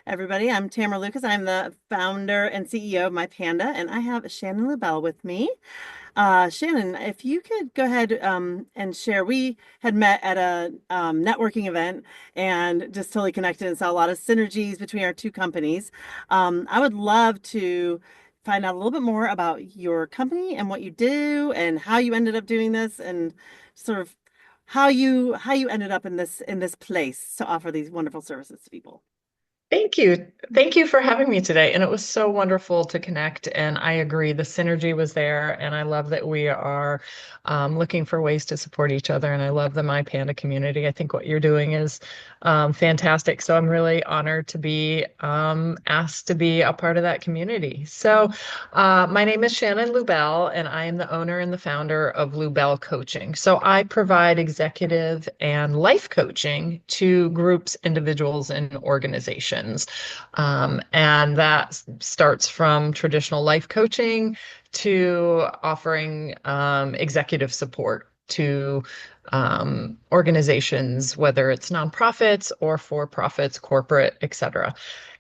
everybody. I'm Tamara Lucas. I'm the founder and CEO of My Panda, and I have Shannon Lubell with me. Shannon, if you could go ahead and share. We had met at a networking event and just totally connected and saw a lot of synergies between our two companies. I would love to find out a little bit more about your company and what you do and how you ended up doing this and sort of how you ended up in this place to offer these wonderful services to people. Thank you. Thank you for having me today. And it was so wonderful to connect. And I agree, the synergy was there. And I love that we are looking for ways to support each other. And I love the My Panda community. I think what you're doing is fantastic. So I'm really honored to be asked to be a part of that community. My name is Shannon Lubell, and I am the owner and the founder of Lubell Coaching. So I provide executive and life coaching to groups, individuals, and organizations. And that starts from traditional life coaching to offering executive support to organizations, whether it's nonprofits or for profits, corporate, et cetera.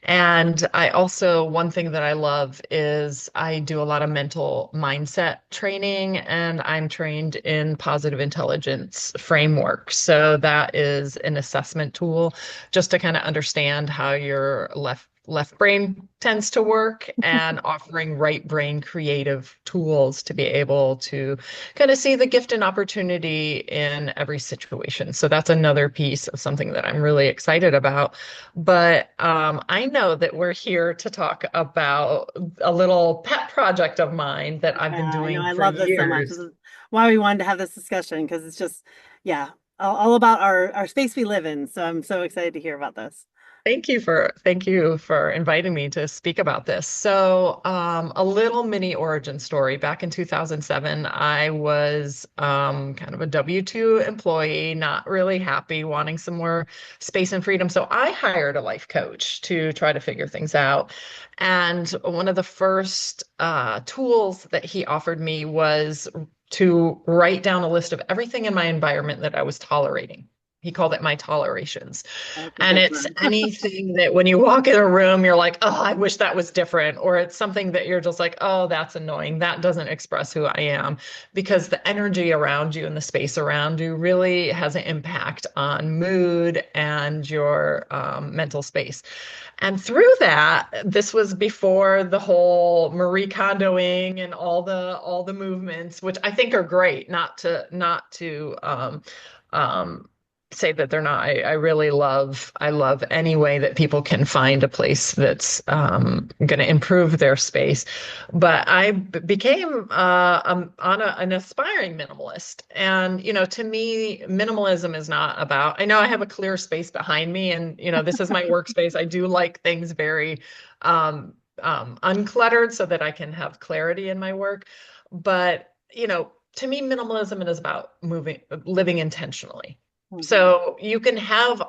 And I also, one thing that I love is I do a lot of mental mindset training, and I'm trained in positive intelligence framework. So that is an assessment tool just to kind of understand how your left brain tends to work, and offering right brain creative tools to be able to kind of see the gift and opportunity in every situation. So that's another piece of something that I'm really excited about. But I know that we're here to talk about a little pet project of mine that I've been Yeah, I know. doing I for love this so much. This years. is why we wanted to have this discussion because it's just, yeah, all about our space we live in. So I'm so excited to hear about this. Thank you for inviting me to speak about this. A little mini origin story. Back in 2007, I was kind of a W-2 employee, not really happy, wanting some more space and freedom. So I hired a life coach to try to figure things out. And one of the first tools that he offered me was to write down a list of everything in my environment that I was tolerating. He called it my tolerations. That's a And big it's one. anything that when you walk in a room, you're like, oh, I wish that was different. Or it's something that you're just like, oh, that's annoying. That doesn't express who I am. Because the energy around you and the space around you really has an impact on mood and your mental space. And through that, this was before the whole Marie Kondoing and all the movements, which I think are great, not to um, say that they're not. I really love any way that people can find a place that's going to improve their space. But became an aspiring minimalist, and to me, minimalism is not about. I know I have a clear space behind me, and this is my workspace. I do like things very uncluttered so that I can have clarity in my work. But to me, minimalism is about living intentionally. Mhm. So you can have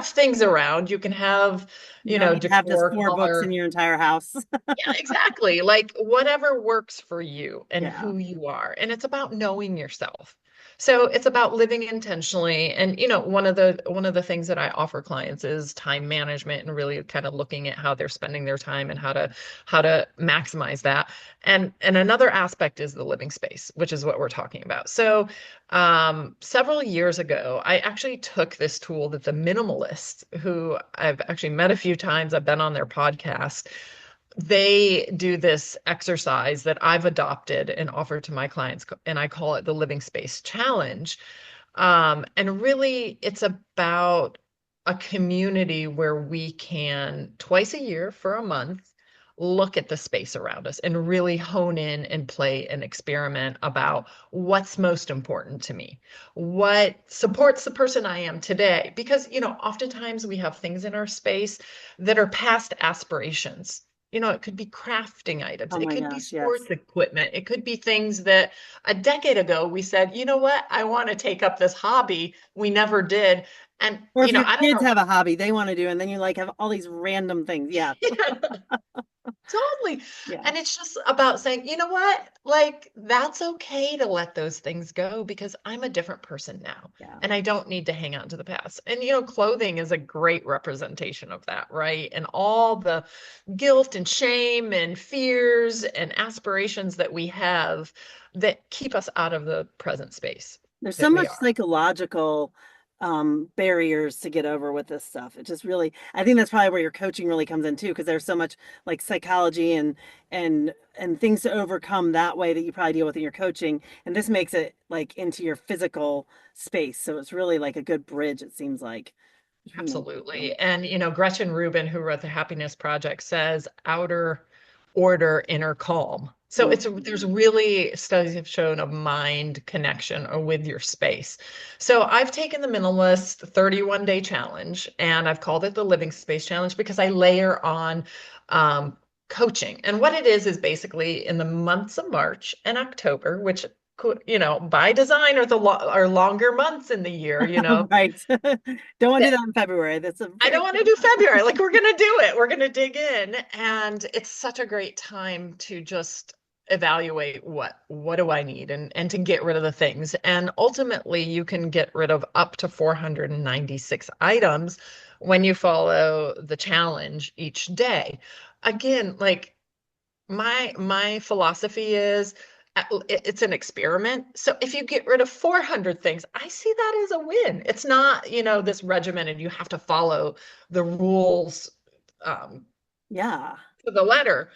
things around. You can have, You don't need to have just decor, four books in color. your entire house. Yeah, exactly. Like whatever works for you and Yeah. who you are. And it's about knowing yourself. So it's about living intentionally. And one of the things that I offer clients is time management and really kind of looking at how they're spending their time and how to maximize that. And another aspect is the living space, which is what we're talking about. Several years ago, I actually took this tool that the minimalists, who I've actually met a few times, I've been on their podcast, they do this exercise that I've adopted and offer to my clients, and I call it the Living Space Challenge. And really, it's about a community where we can, twice a year for a month, look at the space around us and really hone in and play and experiment about what's most important to me, what supports the person I am today. Because, oftentimes we have things in our space that are past aspirations. It could be crafting items. Oh It my could be gosh, yes. sports equipment. It could be things that a decade ago we said, you know what? I want to take up this hobby. We never did. And, Or if your I don't kids know. have a hobby they want to do, and then you like have all these random things. Yeah. Totally. Yeah. And it's just about saying, you know what? Like, that's okay to let those things go because I'm a different person now Yeah. and I don't need to hang on to the past. And, clothing is a great representation of that, right? And all the guilt and shame and fears and aspirations that we have that keep us out of the present space There's so that we much are. psychological barriers to get over with this stuff. It just really, I think that's probably where your coaching really comes in too, because there's so much like psychology and things to overcome that way that you probably deal with in your coaching. And this makes it like into your physical space. So it's really like a good bridge, it seems like, between them. Absolutely. And, Gretchen Rubin, who wrote The Happiness Project, says outer order, inner calm. So there's Mhm. really studies have shown a mind connection or with your space. So I've taken the minimalist 31-day challenge and I've called it the living space challenge because I layer on um, coaching. And what it is basically in the months of March and October, which could, by design are longer months in the year, Right. Don't want to do that in February. That's a I don't very want to do February. Like we're going to do it. We're going to dig in. And it's such a great time to just evaluate what do I need and to get rid of the things. And ultimately you can get rid of up to 496 items when you follow the challenge each day. Again, like my philosophy is it's an experiment. So if you get rid of 400 things, I see that as a win. It's not, this regimented, you have to follow the rules um, yeah. to the letter.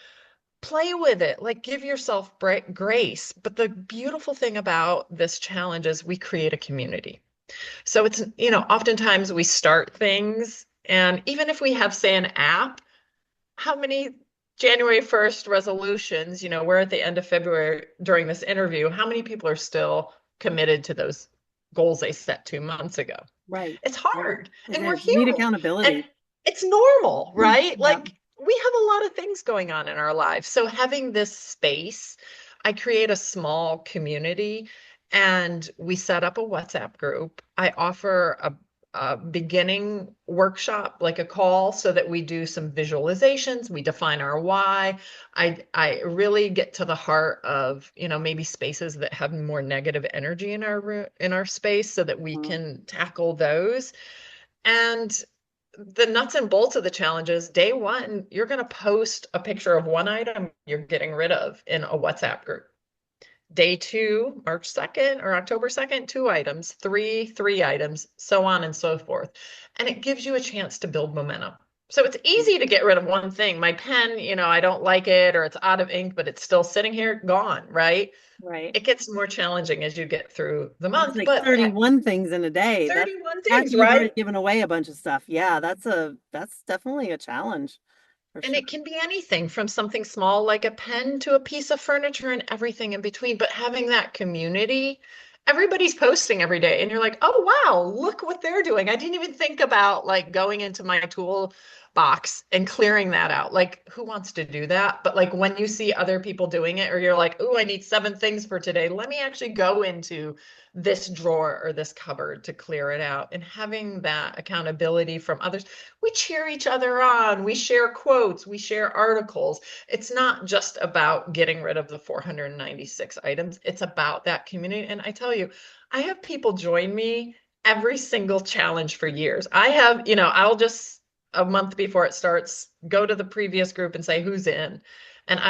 Play with it, like give yourself grace. But the beautiful thing about this challenge is we create a community. So it's, oftentimes we start things, and even if we have, say, an app, how many January 1st resolutions, we're at the end of February during this interview, how many people are still committed to those goals they set 2 months ago? Right. It's Right. hard It and we're is. You need human and accountability. it's normal, right? Yeah. Like we have a lot of things going on in our lives. So having this space, I create a small community and we set up a WhatsApp group. I offer a beginning workshop, like a call, so that we do some visualizations, we define our why. I really get to the heart of, maybe spaces that have more negative energy in our space so that we Mhm. can tackle those. And the nuts and bolts of the challenge is day one, you're going to post a picture of one item you're getting rid of in a WhatsApp group. Day two, March 2nd or October 2nd, two items, three items, so on and so forth. And it gives you a chance to build momentum. So it's easy to get rid of one thing. My pen, I don't like it or it's out of ink, but it's still sitting here, gone, right? Right. It gets more challenging as you get through the It's month, like but 31 things in a day. That's 31 after things, you've already right? given away a bunch of stuff. Yeah, that's definitely a challenge for And sure. it can be anything from something small like a pen to a piece of furniture and everything in between. But having that community, everybody's posting every day, and you're like, oh, wow, look what they're doing. I didn't even think about like going into my tool box and clearing that out. Like, who wants to do that? But like when you see other people doing it, or you're like, oh, I need 7 things for today, let me actually go into this drawer or this cupboard to clear it out. And having that accountability from others, we cheer each other on, we share quotes, we share articles. It's not just about getting rid of the 496 items, it's about that community. And I tell you, I have people join me every single challenge for years. I have, I'll just a month before it starts go to the previous group and say who's in. And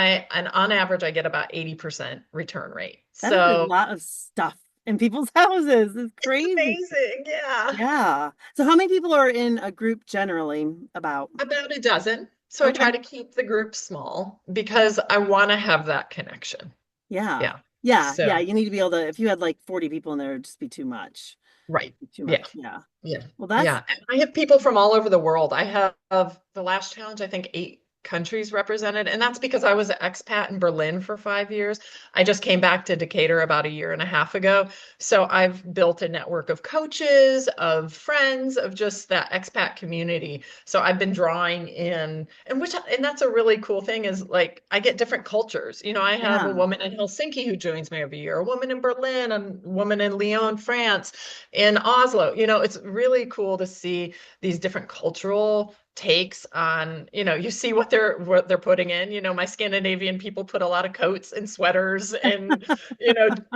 on average I get about 80% return rate. That is a So lot of stuff in people's houses. It's it's crazy. amazing. Yeah. Yeah. So how many people are in a group generally about? About a dozen. So I Okay. try to keep the group small because I want to have that connection. Yeah. Yeah. Yeah. Yeah. So, You need to be able to, if you had like 40 people in there, it'd just be too much. right. Too Yeah. much. Yeah. Yeah. Well, that's, Yeah. And I have people from all over the world. I have the last challenge, I think 8 countries represented. And that's because I was an expat in Berlin for 5 years. I just came back to Decatur about a year and a half ago. So I've built a network of coaches, of friends, of just that expat community. So I've been drawing in, and that's a really cool thing is like I get different cultures. I have a yeah. woman in Helsinki who joins me every year, a woman in Berlin, a woman in Lyon, France, in Oslo. It's really cool to see these different cultural takes on, you see what they're putting in. My Scandinavian people put a lot of coats and sweaters and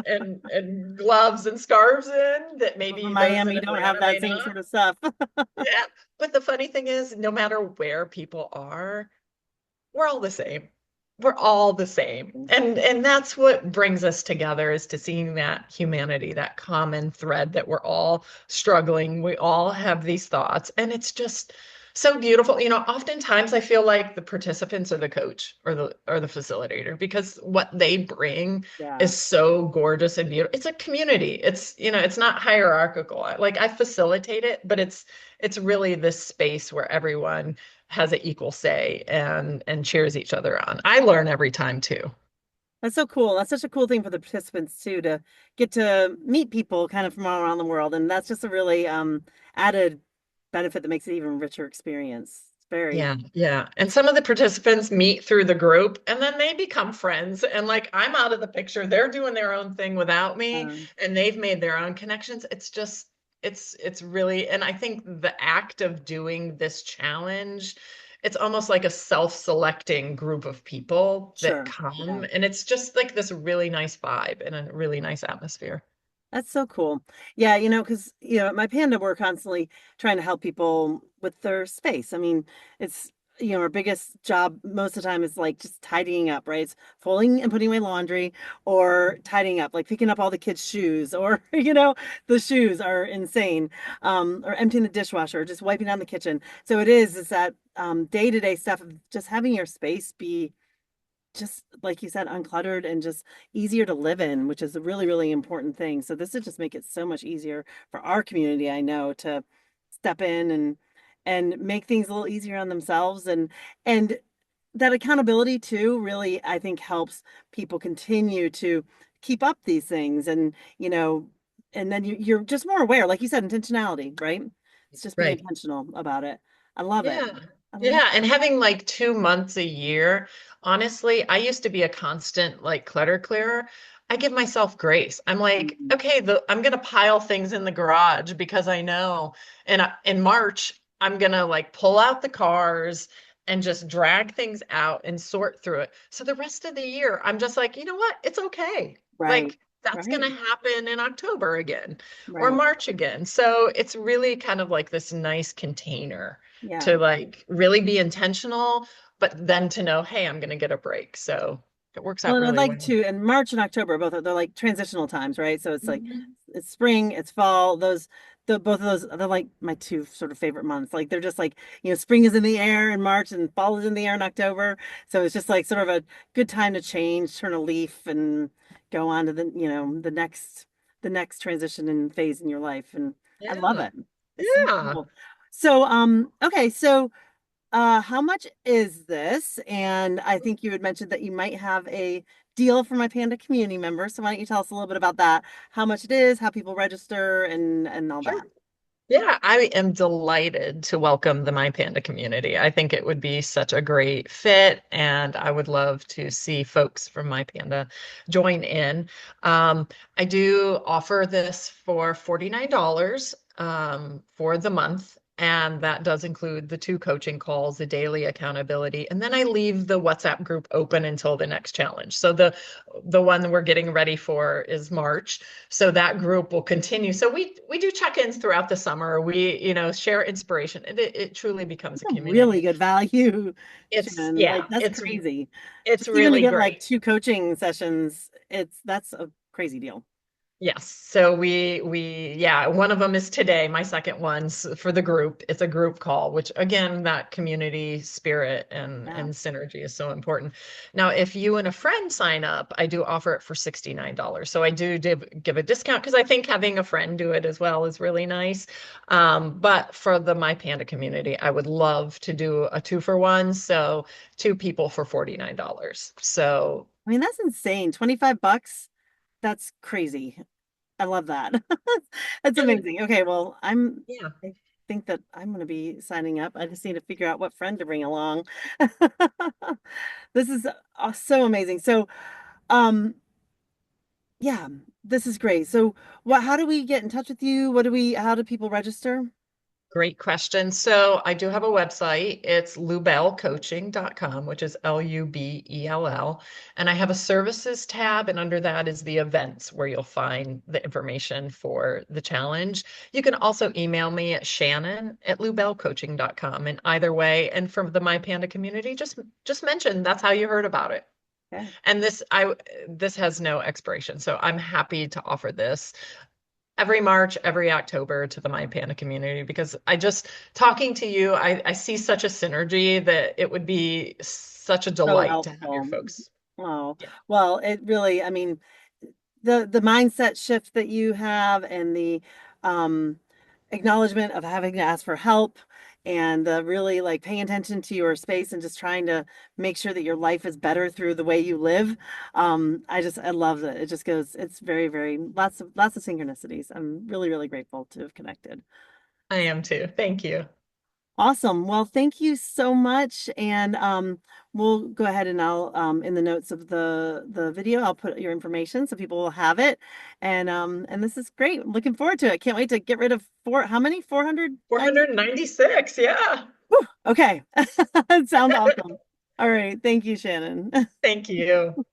and gloves and scarves in that People from maybe those in Miami don't have Atlanta that may same not. sort of stuff. Yeah. But the funny thing is, no matter where people are, we're all the same. We're all the same. And that's what brings us together, is to seeing that humanity, that common thread that we're all struggling. We all have these thoughts, and it's just so beautiful. Oftentimes I feel like the participants are the coach or the facilitator, because what they bring Yeah, is so gorgeous and beautiful. It's a community. It's not hierarchical. Like, I facilitate it, but it's really this space where everyone has an equal say and cheers each other on. I learn every time too. that's so cool. That's such a cool thing for the participants too, to get to meet people kind of from all around the world, and that's just a really added benefit that makes it even richer experience. It's very Yeah, yeah. And some of the participants meet through the group and then they become friends. And like, I'm out of the picture. They're doing their own thing without me and they've made their own connections. It's really, and I think the act of doing this challenge, it's almost like a self-selecting group of people that sure. Yeah. come. And it's just like this really nice vibe and a really nice atmosphere. That's so cool. Yeah, because at My Panda, we're constantly trying to help people with their space. I mean, it's our biggest job most of the time is like just tidying up, right? It's folding and putting away laundry, or tidying up, like picking up all the kids' shoes, or the shoes are insane. Or emptying the dishwasher, or just wiping down the kitchen. So it is that day-to-day stuff of just having your space be just like you said, uncluttered and just easier to live in, which is a really, really important thing. So this would just make it so much easier for our community, I know, to step in and make things a little easier on themselves, and that accountability too really, I think, helps people continue to keep up these things, and then you're just more aware, like you said, intentionality, right? It's just being Right. intentional about it. I love it. Yeah. I love Yeah. And having like 2 months a year, honestly, I used to be a constant like clutter clearer. I give myself grace. I'm like, it. okay, I'm gonna pile things in the garage because I know, and in March, I'm gonna like pull out the cars and just drag things out and sort through it. So the rest of the year, I'm just like, you know what? It's okay. Right. Like, that's Right. gonna happen in October again or Right. March again. So it's really kind of like this nice container Yeah. to like really be intentional, but then to know, hey, I'm going to get a break. So it works Well, out and I'd really like well. to, and March and October, both they're like transitional times, right? So it's like Mhm. it's spring, it's fall. Both of those, they're like my two sort of favorite months. Like they're just like, spring is in the air in March and fall is in the air in October. So it's just like sort of a good time to change, turn a leaf, and go on to the next transition and phase in your life. And I love Yeah. it. It's so Yeah. cool. So, okay, so how much is this? And I think you had mentioned that you might have a deal for My Panda community members. So why don't you tell us a little bit about that? How much it is, how people register, and all Sure. that. Yeah, I am delighted to welcome the My Panda community. I think it would be such a great fit, and I would love to see folks from My Panda join in. Um, I do offer this for $49 for the month, and that does include the 2 coaching calls, the daily accountability, and then I leave the WhatsApp group open until the next challenge. So the one that we're getting ready for is March. So that group will continue. So we do check-ins throughout the summer. We, share inspiration, and it truly becomes It's a a really community. good value, It's Shannon. Like yeah, that's it's crazy. it's Just even to really get like great. 2 coaching sessions, that's a crazy deal. Yes. So yeah, one of them is today, my second one's for the group. It's a group call, which again, that community spirit and Yeah. and synergy is so important. Now, if you and a friend sign up, I do offer it for $69. So I do give a discount because I think having a friend do it as well is really nice. But for the My Panda community, I would love to do a 2 for 1. So 2 people for $49. So I mean, that's insane. 25 bucks. That's crazy. I love that. That's and amazing. Okay, well, yeah. I think that I'm going to be signing up. I just need to figure out what friend to bring along. This is so amazing. So, um, yeah, this is great. So, how do we get in touch with you? How do people register? Great question. So I do have a website. It's lubellcoaching.com, which is Lubell. And I have a services tab, and under that is the events where you'll find the information for the challenge. You can also email me at shannon@lubellcoaching.com. And either way, and from the My Panda community, just mention that's how you heard about it. Okay. And this has no expiration. So I'm happy to offer this every March, every October to the My Panda community because I just talking to you, I see such a synergy that it would be such a So delight to have your helpful. folks. Oh, Yeah. well, it really, I mean, the mindset shift that you have and the um acknowledgement of having to ask for help and the really like paying attention to your space and just trying to make sure that your life is better through the way you live. I love it. It just goes, it's very, very lots of synchronicities. I'm really, really grateful to have connected. I am too. Thank you. Awesome. Well, thank you so much. And we'll go ahead and I'll in the notes of the video, I'll put your information so people will have it. And this is great. I'm looking forward to it. Can't wait to get rid of how many? 490? 496. Yeah. Okay. That sounds awesome. All right. Thank you, Shannon. Thank you.